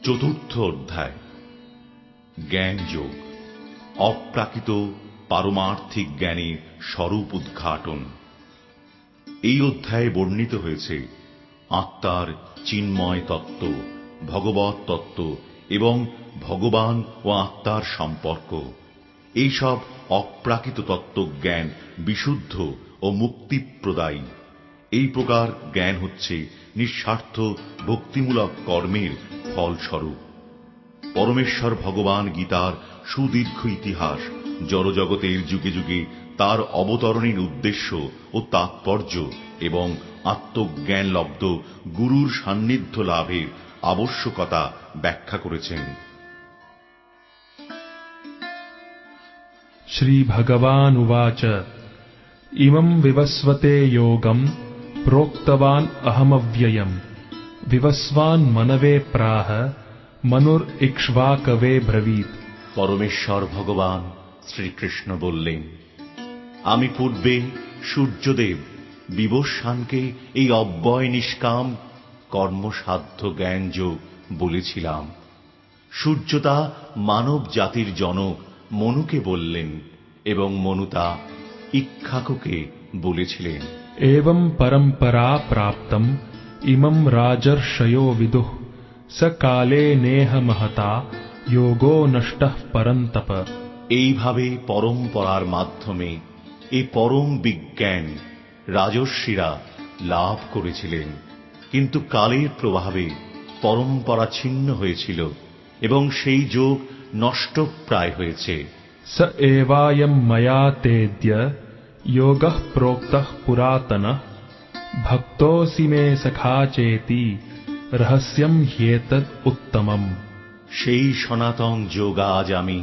চতুর্থ অধ্যায় জ্ঞান যোগ, অপ্রাকৃত পারমার্থিক জ্ঞানের স্বরূপ উদ্ঘাটন। এই অধ্যায়ে বর্ণিত হয়েছে আত্মার চিন্ময় তত্ত্ব, ভগবৎ তত্ত্ব এবং ভগবান ও আত্মার সম্পর্ক। এইসব অপ্রাকৃত তত্ত্ব জ্ঞান বিশুদ্ধ ও মুক্তিপ্রদায়ী। এই প্রকার জ্ঞান হচ্ছে নিঃস্বার্থ ভক্তিমূলক কর্মের ফলস্বরূপ। পরমেশ্বর ভগবান গীতার সুদীর্ঘ ইতিহাস, জড়জগতের যুগে যুগে তার অবতরণের উদ্দেশ্য ও তাৎপর্য এবং আত্মজ্ঞানলব্ধ গুরুর সান্নিধ্য লাভের আবশ্যকতা ব্যাখ্যা করেছেন। শ্রী ভগবান উবাচ ইমং বিবস্বতে যোগং প্रोक्तवान अहमव्ययम् विवस्वान् मनवे प्राह मनुर इक्ष्वाकवे ब्रवीत। পরমেশ্বর ভগবান শ্রীকৃষ্ণ বললেন, আমি পূর্বে সূর্যদেব বিবস্বানকে এই অব্যয় নিষ্কাম কর্মসাধ্য জ্ঞানযোগ বলেছিলাম। সূর্য তা মানব জাতির জনক মনুকে বললেন এবং মনু তা ইক্ষ্বাকুকে বলেছিলেন। एवं परंपरा प्राप्तम इमं राजर्षयो विदुः स काले नेह महता योगो नष्टः परन्तप। এইভাবে পরম্পরার মাধ্যমে এই পরম বিজ্ঞান রাজর্ষিরা লাভ করেছিলেন, কিন্তু কালের প্রভাবে পরম্পরা ছিন্ন হয়েছিল এবং সেই যোগ নষ্টপ্রায় হয়েছে। स एवायं मया तेद्य योगः प्रोक्तः पुरातनः भक्तोऽसि मे सखा चेति रहस्यं ह्येतद् उत्तमम्। সেই সনাতন যোগ আজ আমি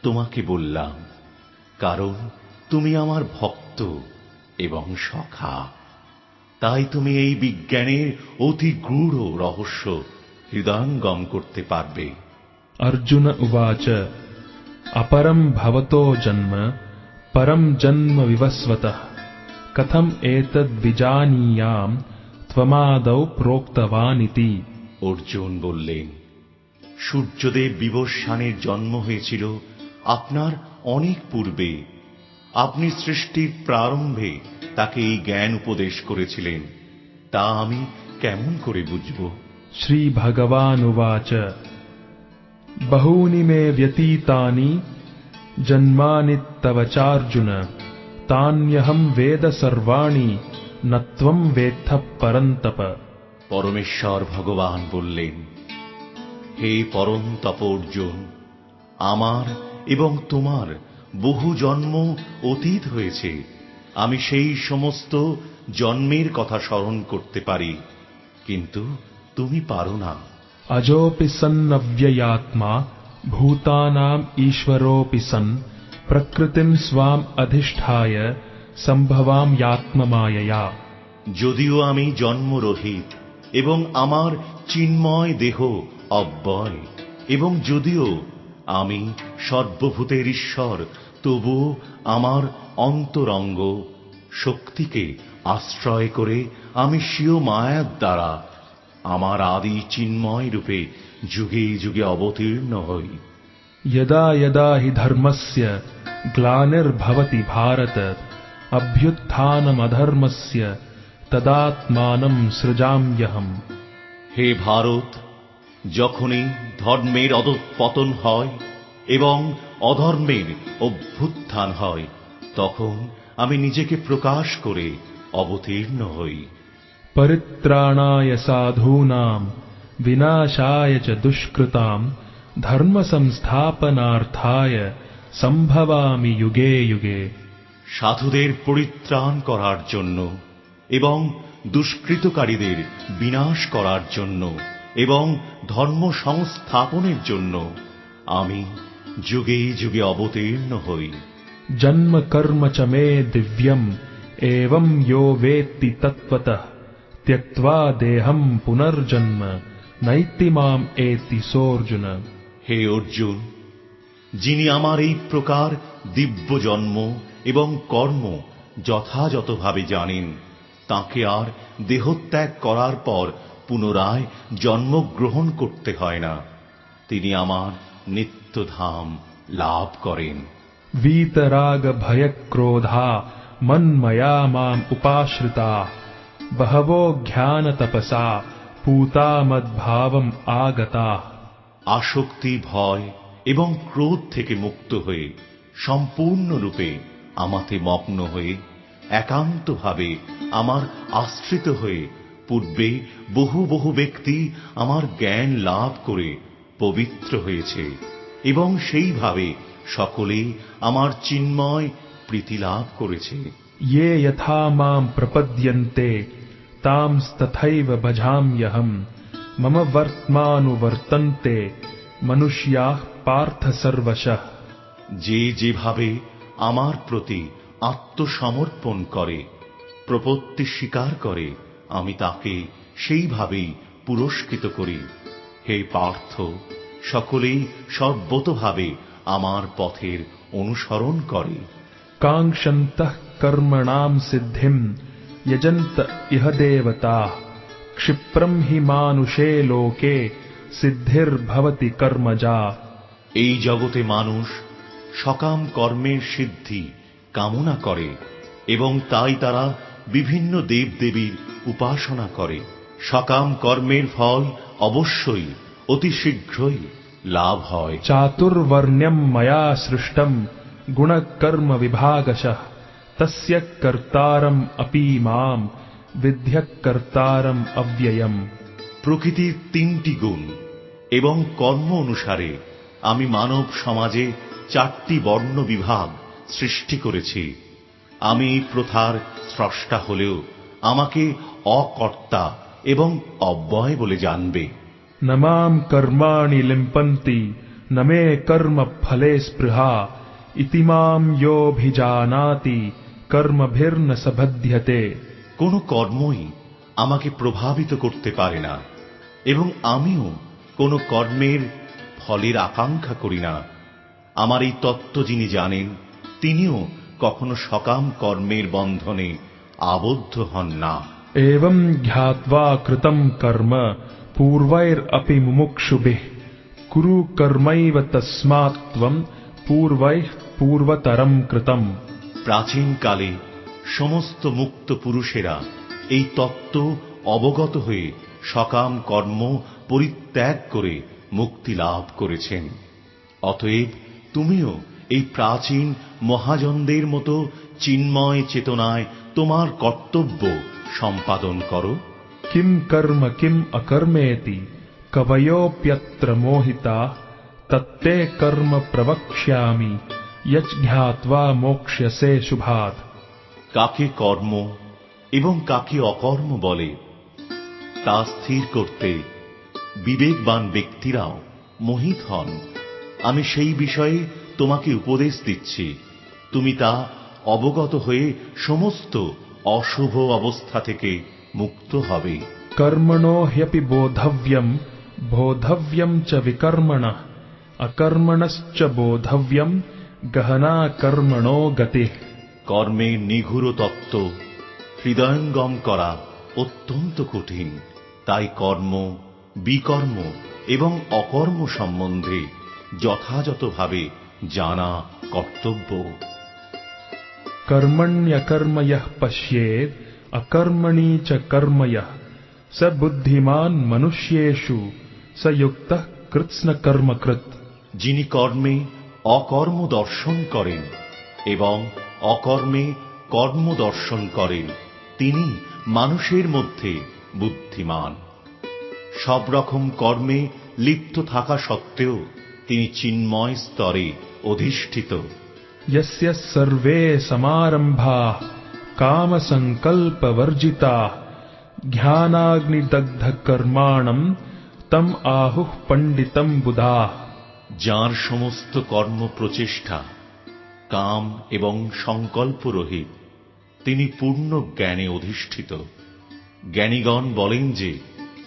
তোমাকে বললাম, কারণ তুমি আমার ভক্ত এবং সখা। তাই তুমি এই বিজ্ঞানের অতি গূঢ় রহস্য হৃদয়ঙ্গম করতে পারবে। अर्जुन उवाच अपरं भवतो जन्म परम जन्म विवस्वतः कथम एतद् विजानीयाम् त्वमादौ प्रोक्तवानिति। অর্জুন বললেন, সূর্যদেব বিবস্বানের জন্ম হয়েছিল আপনার অনেক পূর্বে। আপনি সৃষ্টির প্রারম্ভে তাকে এই জ্ঞান উপদেশ করেছিলেন, তা আমি কেমন করে বুঝব? শ্রী ভগবান উবাচ বহূনি মে ব্যতীতানি জন্মানি তব চার্জুন তান্যহম বেদ সর্বাণি ন ত্বম বেত্থ পরন্তপ। পরমেশ্বর ভগবান বললেন, হে পরন্তপ অর্জুন, আমার এবং তোমার বহু জন্ম অতীত হয়েছে। আমি সেই সমস্ত জন্মের কথা স্মরণ করতে পারি, কিন্তু তুমি পারো না। अजोऽपि सन्नव्ययात्मा भूतानां ईश्वरोऽपि सन् प्रकृतिं स्वाम् अधिष्ठाय सम्भवाम्यात्ममायया। যদিও আমি জন্মরহিত এবং আমার চিন্ময় দেহ অব্যয়, এবং যদিও আমি সর্বভূতের ঈশ্বর, তবুও আমার অন্তরঙ্গ শক্তিকে আশ্রয় করে আমি স্বীয় মায়ার দ্বারা আমার আদি চিন্ময় রূপে যুগে যুগে অবতীর্ণ হই। यदा यदा हि धर्मस्य ग्लानिर्भवति भारत अभ्युत्थानमधर्मस्य तदात्मानं सृजाम्यहम्। হে ভারত, যখনই ধর্মের অধঃপতন হয় এবং অধর্মের অভ্যুত্থান হয়, তখন আমি নিজেকে প্রকাশ করে অবতীর্ণ হই। परित्राणाय साधूनां विनाशाय च दुष्कृतां धर्म संस्थापनार्थाय संभवामि युगे युगे। সাধুদের পরিত্রাণ করার জন্য এবং দুষ্কৃতকারীদের বিনাশ করার জন্য এবং ধর্ম সংস্থাপনের জন্য আমি যুগে যুগে অবতীর্ণ হই। जन्म कर्म च मे दिव्यम् एवं यो वेत्ति तत्त्वतः त्यक्त्वा देहं पुनर्जन्म नैति माम् एति सोऽर्जुन। হে অর্জুন, যিনি আমার এই প্রকার দিব্য জন্ম এবং কর্ম যথাযথভাবে জানেন, তাঁকে আর দেহত্যাগ করার পর পুনরায় জন্মগ্রহণ করতে হয় না। তিনি আমার নিত্যধাম লাভ করেন। वीतराग भय क्रोधा मन्मया माम उपाश्रिता बहवो ज्ञान तपसा पूता मद्भावम आगता। আসক্তি, ভয় এবং ক্রোধ থেকে মুক্ত হয়ে সম্পূর্ণরূপে আমাতে মগ্ন হয়ে একান্তভাবে আমার আশ্রিত হয়ে পূর্বে বহু বহু ব্যক্তি আমার জ্ঞান লাভ করে পবিত্র হয়েছে এবং সেইভাবে সকলেই আমার চিন্ময় প্রীতি লাভ করেছে। ये यथा माम प्रपद्यन्ते तांस्तथैव भजाम्यहम् मम वर्त्मानुवर्तन्ते मनुष्याः पार्थ सर्वशः। যে যেভাবে আমার প্রতি আত্মসমর্পণ করে, প্রপত্তি স্বীকার করে, আমি তাকে সেইভাবেই পুরস্কৃত করি। হে পার্থ, সকলেই সর্বতোভাবে আমার পথের অনুসরণ করে। कांक्षन्तः कर्मणां सिद्धिं यजन्त इह देवताः क्षिप्रं हि मानुषे लोके सिद्धिर्भवति कर्मजा। এই জগতে মানুষ সকাম কর্মের সিদ্ধি কামনা করে এবং তাই তারা বিভিন্ন দেবদেবীর উপাসনা করে। সকাম কর্মের ফল অবশ্যই অতি শীঘ্রই লাভ হয়। चातुर्वर्ण्यं मया सृष्टं गुणकर्म विभागशः तस्य कर्तारम् अपि मां विद्यः कर्तारम् अव्ययम्। প্রকৃতির তিনটি গুণ এবং কর্ম অনুসারে আমি মানব সমাজে 4টি বর্ণ বিভাগ সৃষ্টি করেছি। আমি প্রথার স্রষ্টা হলেও আমাকে অকর্তা এবং অব্যয় বলে জানবে। न मां कर्माणि लिम्पन्ति न मे कर्म फले स्पृहा इति मां योऽभिजानाति कर्मभिर्न स बध्यते। কোনো কর্মই আমাকে প্রভাবিত করতে পারে না এবং আমিও কোনো কর্মের ফলের আকাঙ্ক্ষা করি না। আমার এই তত্ত্ব যিনি জানেন, তিনিও কখনো সকাম কর্মের বন্ধনে আবদ্ধ হন না। एवं ज्ञात्वा कृतं कर्म पूर्वैरपि मुमुक्षुभिः कुरु कर्मैव तस्मात् त्वं पूर्वैः पूर्वतरं कृतम्। প্রাচীনকালে সমস্ত মুক্ত পুরুষেরা এই তত্ত্ব অবগত হয়ে সকাম কর্ম পরিত্যাগ করে মুক্তি লাভ করেছেন। অতএব তুমিও এই প্রাচীন মহাজনদের মতো চিন্ময় চেতনায় তোমার কর্তব্য সম্পাদন করো। किं कर्म किं अकर्मेति कवयोऽप्यत्र मोहिताः तत्ते कर्म प्रवक्ष्यामि यज्ञात्वा मोक्ष्यसे शुभात्। কাকে কর্ম এবং কাকে অকর্ম বলে তা স্থির করতে বিবেকবান ব্যক্তিরাও মোহিত হন। আমি সেই বিষয়ে তোমাকে উপদেশ দিচ্ছি, তুমি তা অবগত হয়ে সমস্ত অশুভ অবস্থা থেকে মুক্ত হবে। कर्मणो ह्यपि बोधव्यं बोधव्यं च विकर्मणः अकर्मणश्च बोधव्यं गहना कर्मणो गतिः। কর্মের নিগূঢ় তত্ত্ব হৃদয়ঙ্গম করা অত্যন্ত কঠিন, তাই কর্ম, বিকর্ম এবং অকর্ম সম্বন্ধে যথাযথভাবে জানা কর্তব্য। कर्मण्यकर्म यः पश्येत् अकर्मणि च कर्म यः स बुद्धिमान् मनुष्येषु स युक्तः कृत्स्न कर्मकृत्। যিনি কর্মে অকর্ম দর্শন করেন এবং অকর্মে কর্ম দর্শন করেন, তিনি মানুষের মধ্যে বুদ্ধিমান। সব রকম কর্মে লিপ্ত থাকা সত্ত্বেও তিনি চিন্ময় স্তরে অধিষ্ঠিত। यस्य सर्वे समारम्भाः कामसङ्कल्पवर्जिताः ज्ञानाग्निदग्धकर्माणं तम् आहुः पण्डितं बुधाः। যার সমস্ত কর্ম প্রচেষ্টা কাম এবং সংকল্প রহিত, তিনি পূর্ণ জ্ঞানে অধিষ্ঠিত। জ্ঞানীগণ বলেন যে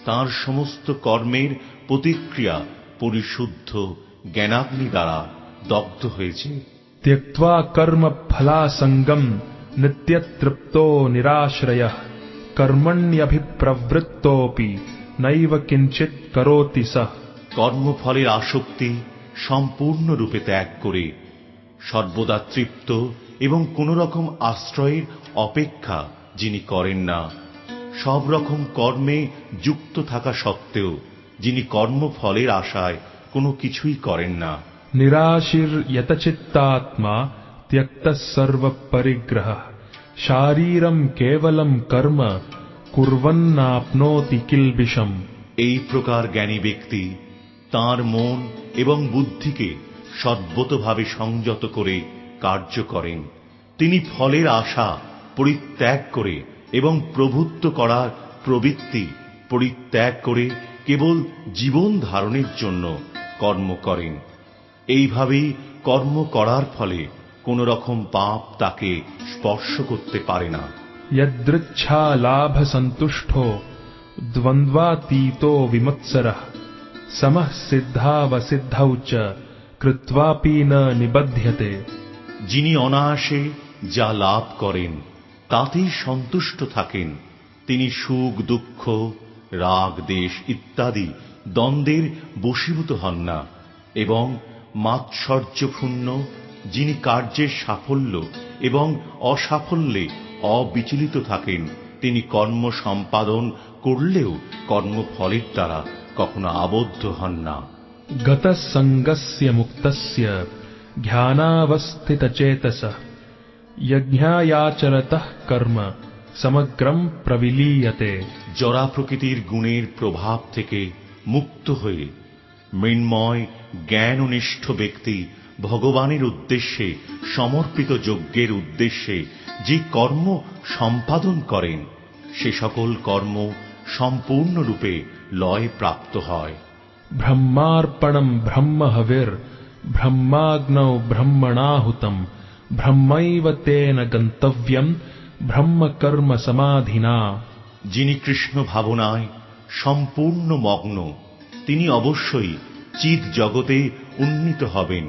তার সমস্ত কর্মের প্রতিক্রিয়া পরিশুদ্ধ জ্ঞানাগ্নি দ্বারা দগ্ধ হয়েছে। त्यक्त्वा कर्मफलासङ्गं नित्यतृप्तो निराश्रयः कर्मण्यभिप्रवृत्तोऽपि नैव किञ्चित् करोति सः। কর্মফলের আসক্তি সম্পূর্ণরূপে ত্যাগ করে সর্বদা তৃপ্ত এবং কোন রকম আশ্রয়ের অপেক্ষা যিনি করেন না, সব রকম কর্মে যুক্ত থাকা সত্ত্বেও যিনি কর্মফলের আশায় কোনো কিছুই করেন না। নিরাশির যতচিত্তাত্মা ত্যক্তঃ সর্ব পরিগ্রহঃ শারীরম কেবলম কর্ম কুর্বন্নাপ্নোতি কিলবিষম। এই প্রকার জ্ঞানী ব্যক্তি তাঁর মন এবং বুদ্ধিকে সর্বতোভাবে সংযত করে কার্য করেন। তিনি ফলের আশা পরিত্যাগ করে এবং প্রভুত্ব করার প্রবৃত্তি পরিত্যাগ করে কেবল জীবন ধারণের জন্য কর্ম করেন। এইভাবেই কর্ম করার ফলে কোন রকম পাপ তাকে স্পর্শ করতে পারে না। यदृच्छा लाभ संतुष्टो द्वन्द्वातीतो विमत्सरः समः सिद्धावसिद्धौ च कृत्वापि न निबध्यते। যিনি অনায়াসে যা লাভ করেন তাতেই সন্তুষ্ট থাকেন, তিনি সুখ দুঃখ রাগ দেশ ইত্যাদি দ্বন্দ্বের বশীভূত হন না, এবং মাৎসর্যপূর্ণ যিনি কার্যের সাফল্য এবং অসাফল্যে অবিচলিত থাকেন, তিনি কর্ম সম্পাদন করলেও কর্মফলের দ্বারা কখনো আবদ্ধ হন না। गतः संगस्य मुक्तस्य ध्यानावस्थितचेतसः यज्ञायाचरतः कर्म समग्रं प्रविलीयते। জড়া প্রকৃতির গুণের প্রভাব থেকে মুক্ত হয়ে মৃন্ময় জ্ঞাননিষ্ঠ ব্যক্তি ভগবানের উদ্দেশ্যে সমর্পিত যজ্ঞের উদ্দেশ্যে যে কর্ম সম্পাদন করেন সে সকল কর্ম সম্পূর্ণরূপে লয় প্রাপ্ত হয়। ब्रह्मार्पणं ब्रह्महविर् ब्रह्माग्नौ ब्रह्मणाहुतं ब्रह्मैव तेन गन्तव्यं ब्रह्मकर्म समाधिना। যিনি কৃষ্ণ ভাবনায় সম্পূর্ণ মগ্ন তিনি অবশ্যই চিৎ জগতে উন্নীত হবেন,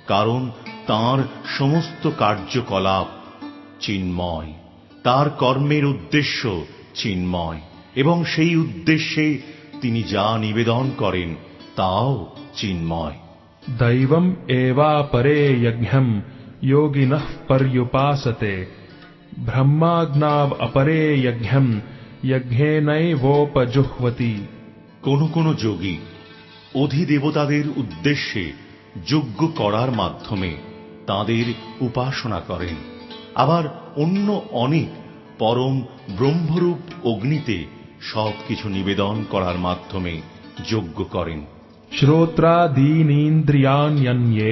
কারণ তাঁর সমস্ত কার্যকলাপ চিন্ময়, তার কর্মের উদ্দেশ্য চিন্ময়, এবং সেই উদ্দেশ্যে তিনি যা নিবেদন করেন তাও চিন্ময়। दैवम् एवापरे यज्ञं योगिनः पर्युपासते ब्रह्माग्नाव अपरे यज्ञं यज्ञेनैवोपजुह्वति। কোন কোন যোগী অধিদেবতাদের উদ্দেশ্যে যজ্ঞ করার মাধ্যমে তাঁদের উপাসনা করেন, আবার অন্য অনেক পরম ব্রহ্মরূপ অগ্নিতে সবকিছু নিবেদন করার মাধ্যমে যজ্ঞ করেন। श्रोत्रादीनीन्द्रियाण्यन्ये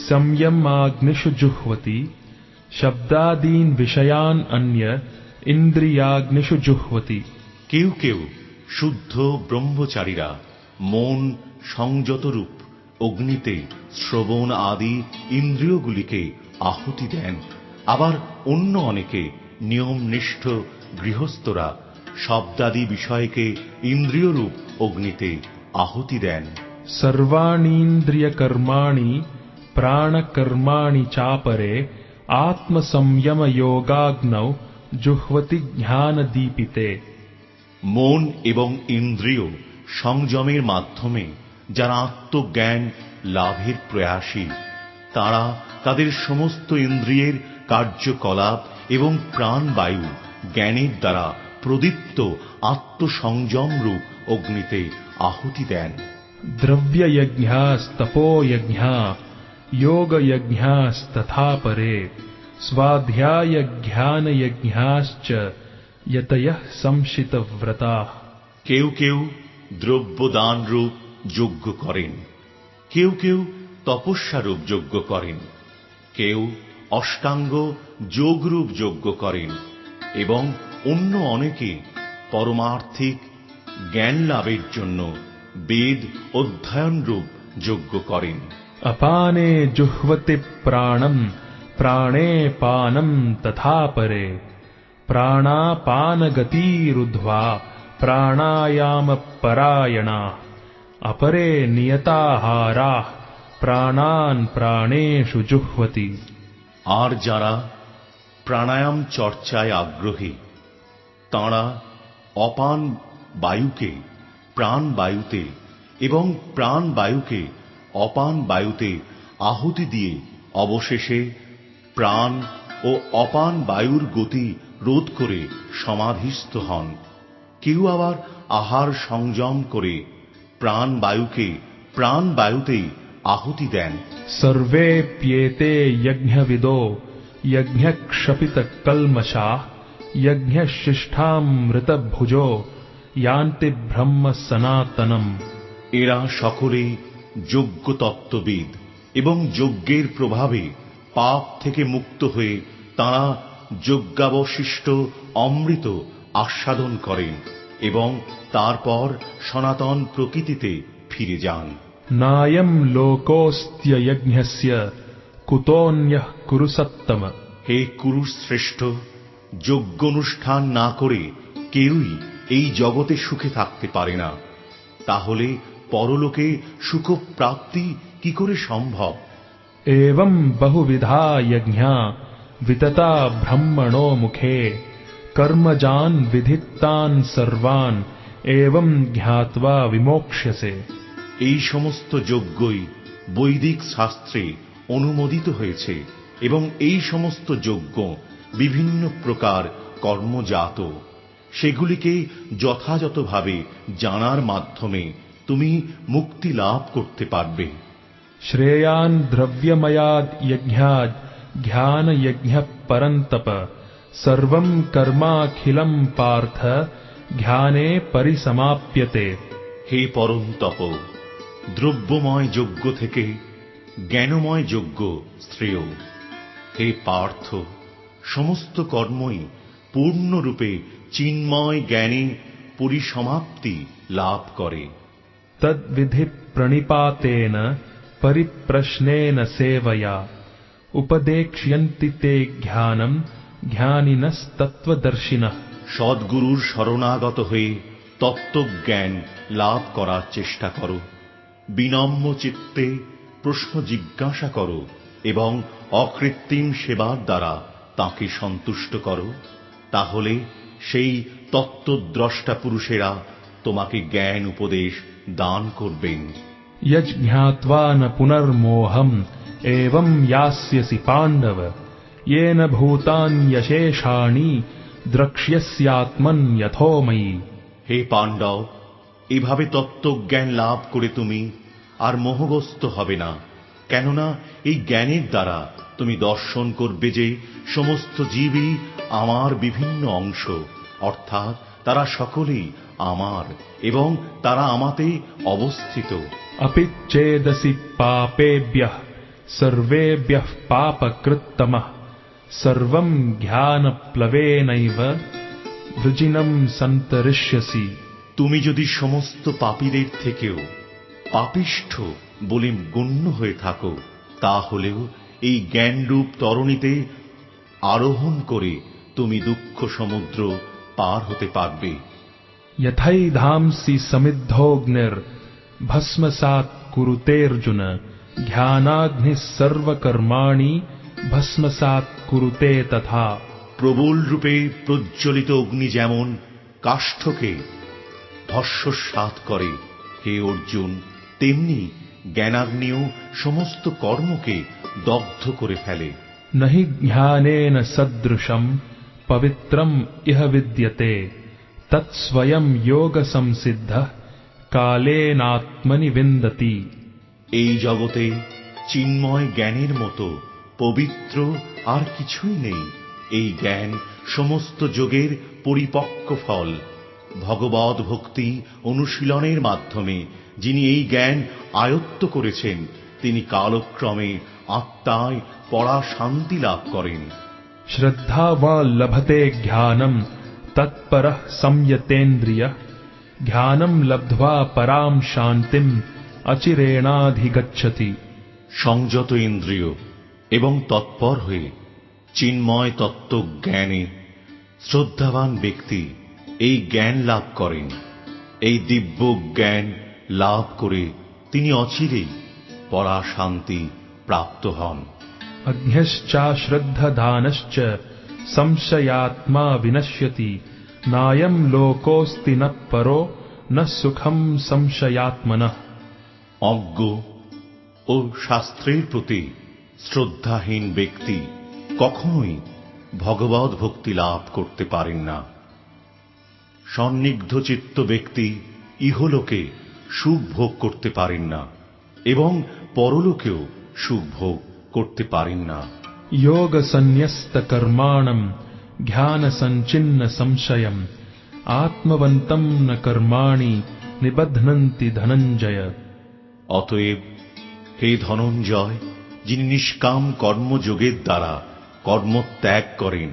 संयमाग्निषु जुह्वति शब्दादीन् विषयान् अन्य इन्द्रियाग्निषु जुह्वति। কেউ কেউ শুদ্ধ ব্রহ্মচারীরা মন সংযতরূপ অগ্নিতে শ্রবণ আদি ইন্দ্রিয়গুলিকে আহুতি দেন, আবার অন্য অনেকে নিয়মনিষ্ঠ গৃহস্থরা শব্দাদি বিষয়কে ইন্দ্রিয়রূপ অগ্নিতে আহুতি দেন। सर्वाणीन्द्रियकर्माणि प्राणकर्माणि चापरे आत्मसंयमयोगाग्नौ जुह्वति ज्ञानदीपिते। মন এবং ইন্দ্রিয় সংযমের মাধ্যমে যারা আত্মজ্ঞান লাভের প্রয়াসী তারা তাদের সমস্ত ইন্দ্রিয়ের কার্যকলাপ এবং প্রাণবায়ু জ্ঞানের দ্বারা প্রদীপ্ত আত্মসংযম রূপ অগ্নিতে আহুতি দেন। द्रव्ययज्ञास्तपोयज्ञा योगयज्ञास्तथा परे स्वाध्यायज्ञानयज्ञाश्च यतयः संशितव्रताः। কেউ কেউ দ্রব্যদান রূপ যজ্ঞ করেন, কেউ কেউ তপস্যারূপ যজ্ঞ করেন, কেউ অষ্টাঙ্গ যোগরূপ যজ্ঞ করেন, এবং অন্য অনেকে পরমার্থিক জ্ঞান লাভের জন্য বেদ অধ্যয়ন রূপ যজ্ঞ করেন। अपाने जुह्वति प्राणं प्राणे पानं तथा परे प्राणापानगतिरुद्ध्वा प्राणायामपरायणाः अपरे नियताहाराः प्राणान् प्राणेषु जुह्वति। আর যারা প্রাণায়াম চর্চায় আগ্রহী তাঁরা অপান বায়ুকে প্রাণবায়ুতে এবং প্রাণ বায়ুকে অপান বায়ুতে আহুতি দিয়ে অবশেষে প্রাণ ও অপান বায়ুর গতি রোধ করে সমাধিস্থ হন। কেউ আবার আহার সংযম করে প্রাণ বায়ুকে প্রাণ বায়ুতেই আহুতি দেন। सर्वेप्येते यज्ञविदो यज्ञक्षपितकल्मषाः यज्ञशिष्ठामृतभुजो यान्ति ब्रह्म सनातनम्। এরা সকলেই যজ্ঞ তত্ত্ববিদ এবং যজ্ঞের প্রভাবে পাপ থেকে মুক্ত হয়ে তাঁরা যজ্ঞাবশিষ্ট অমৃত আস্বাদন করেন এবং তারপর সনাতন প্রকৃতিতে ফিরে যান। नायं लोकोऽस्त्य यज्ञस्य कुतोऽन्यः कुरु सत्तम। হে কুরুশ শ্রেষ্ঠ, যজ্ঞ অনুষ্ঠান না করে কেউই এই জগতে সুখে থাকতে পারে না, তাহলে পরলোকে সুখ প্রাপ্তি কি করে সম্ভব? एवं बहुविधा यज्ञा वितता ब्रह्मणो मुखे कर्मजान् विधितान् सर्वान् एवं ज्ञात्वा विमोक्ष्यसे। এই সমস্ত যজ্ঞই বৈদিক শাস্ত্রে অনুমোদিত হয়েছে এবং এই সমস্ত যজ্ঞ বিভিন্ন প্রকার কর্মজাত। সেগুলিকে যথাযথভাবে জানার মাধ্যমে তুমি মুক্তি লাভ করতে পারবে। श्रेयान् द्रव्यमयाद् यज्ञाद् ज्ञान यज्ञः परन्तप सर्वं कर्माखिलं पार्थ ज्ञाने परिसमाप्यते। হে পরন্তপ, দ্রব্যময় যজ্ঞ থেকে জ্ঞানময় যজ্ঞ শ্রেয়। হে পার্থ, সমস্ত কর্মই পূর্ণরূপে চিন্ময় জ্ঞানে পরিসমাপ্তি লাভ করে। तद्विधि प्रणिपातेन परिप्रश्नेन सेवया उपदेक्ष्यन्ति ते ज्ञानं ज्ञानिनस्तत्त्वदर्शिनः। সদ্গুরুর শরণাগত হয়ে তত্ত্বজ্ঞান লাভ করার চেষ্টা করো, বিনম্র চিত্তে প্রশ্ন জিজ্ঞাসা করো এবং অকৃত্রিম সেবার দ্বারা তাঁকে সন্তুষ্ট করো। তাহলে সেই তত্ত্বদ্রষ্টা পুরুষেরা তোমাকে জ্ঞান উপদেশ দান করবেন। यज्ञात्वा न पुनर्मोहम् एवं यास्यसि पाण्डव येन भूतान्यशेषाणि द्रक्ष्यस्यात्मन्यथोमयि। হে পাণ্ডব, এভাবে তত্ত্বজ্ঞান লাভ করে তুমি আর মোহগ্রস্ত হবে না, কেননা এই জ্ঞানের দ্বারা তুমি দর্শন করবে যে সমস্ত জীবই আমার বিভিন্ন অংশ, অর্থাৎ তারা সকলেই আমার এবং তারা আমাতে অবস্থিত। अपि चेदसि पापेभ्यः सर्वेभ्यः पापकृत्तमः सर्वं ज्ञानप्लवेनैव वृजिनं सन्तरिष्यसि। তুমি যদি সমস্ত পাপীদের থেকেও পাপিষ্ঠ বলে গণ্য হয়ে থাকো, তাহলেও এই জ্ঞানরূপ তরণীতে আরোহণ করে তুমি দুঃখ সমুদ্র পার হতে পারবে। यथैधांसि समिद्धोऽग्निर्भस्मसात् कुरुतेऽर्जुन ज्ञानाग्निः सर्वकर्माणि भस्मसात् कुरुते तथा। প্রবল রূপে প্রজ্বলিত অগ্নি যেমন কাষ্ঠকে ভস্মসাৎ করে, হে অর্জুন, তেমনি জ্ঞানাগ্নিও সমস্ত কর্মকে দগ্ধ করে ফেলে। न हि ज्ञानेन सदृशं पवित्रम् इह विद्यते तत्स्वयं योगसंसिद्धः कालेनात्मनि विन्दति। এই জগতে চিন্ময় জ্ঞানের মতো পবিত্র আর কিছুই নেই। এই জ্ঞান সমস্ত যোগের পরিপক্ক ফল। ভগবদ ভক্তি অনুশীলনের মাধ্যমে যিনি এই জ্ঞান আয়ত্ত করেছেন, তিনি কালক্রমে আত্মায় পরা শান্তি লাভ করেন। श्रद्धावान् लभते ज्ञानं तत्परः संयतेन्द्रियः ज्ञानं लब्ध्वा परां शान्तिम् अचिरेणाधिगच्छति। সংযত ইন্দ্রিয় এবং তৎপর হয়ে চিন্ময় তত্ত্ব জ্ঞানে শ্রদ্ধাবান ব্যক্তি এই জ্ঞান লাভ করেন। এই দিব্য জ্ঞান লাভ করে তিনি অচিরেই পরা শান্তি প্রাপ্ত হন। अज्ञश्चाश्रद्धधानश्च संशयात्मा विनश्यति नायं लोकोऽस्ति न परो न सुखं संशयात्मनः। অজ্ঞ ও শাস্ত্রের প্রতি শ্রদ্ধাহীন ব্যক্তি কখনোই ভগবদ ভক্তি লাভ করতে পারেন না। সন্নিগ্ধ চিত্ত ব্যক্তি ইহলোকে সুখ ভোগ করতে পারেন না এবং পরলোকেও সুখ ভোগ করতে পারেন না। योग संन्यस्त कर्माणम ध्यान संचिन्न संशयम आत्मवंतम न कर्माणि निबध्नन्ति धनंजय। অতএব হে ধনঞ্জয়, যিনি নিষ্কাম কর্মযোগের দ্বারা কর্ম ত্যাগ করেন,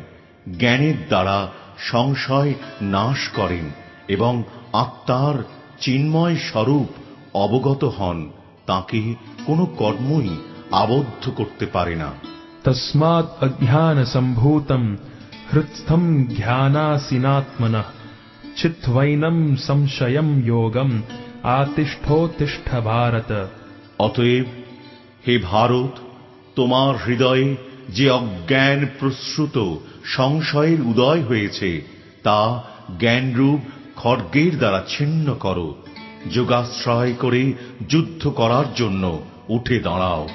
জ্ঞানের দ্বারা সংশয় নাশ করেন এবং আত্মার চিন্ময় স্বরূপ অবগত হন, তাকে কোনো কর্মই আবদ্ধ করতে পারে না। तस्मात् अज्ञान संभूतम हृत्स्थम ध्यानासीनात्मनः चित्वैनं संशयं योगम आतिष्ठोत्तिष्ठ भारत। অতএব হে ভারত, তোমার হৃদয়ে যে অজ্ঞান প্রসূত সংশয়ের উদয় হয়েছে, তা জ্ঞানরূপ খড়গের দ্বারা ছিন্ন করো। যোগাশ্রয় করে যুদ্ধ করার জন্য উঠে দাঁড়াও।